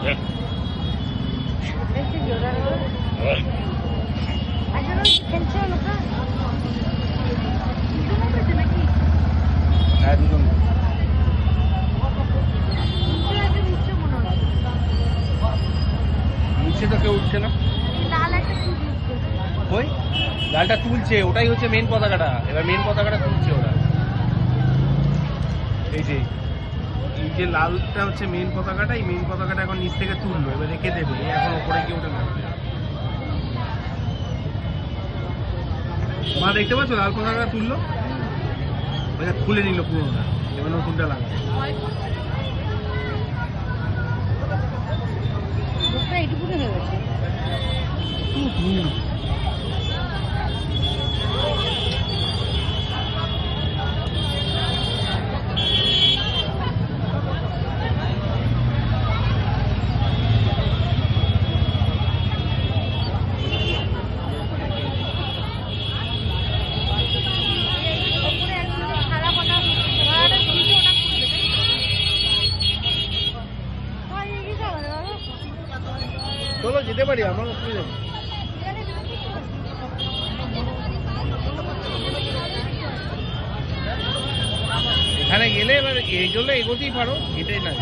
হ্যাঁ দুজন নিচে তো কেউ উঠছে না। ওই লালটা তুলছে, ওটাই হচ্ছে মেন পতাকাটা। এবার মেন পতাকাটা তুলছে ওরা। এই যে এই যে লালটা হচ্ছে মেন পতাকাটা, এই মেন পতাকাটা এখন নিচ থেকে তুললো, এবার রেখে দেবে। এখন ওপরে গিয়ে ওঠে না। মা দেখতে পাচ্ছ লাল পতাকাটা তুললো, ওটা খুলে নিল পুরোটা, এবার নতুনটা লাগবে। এইটুকুনি হয়ে গেছে। চলো যেতে পারি, আমার অসুবিধা নেই। এখানে গেলে এবার এগোলে এগোতেই পারো, এটাই না।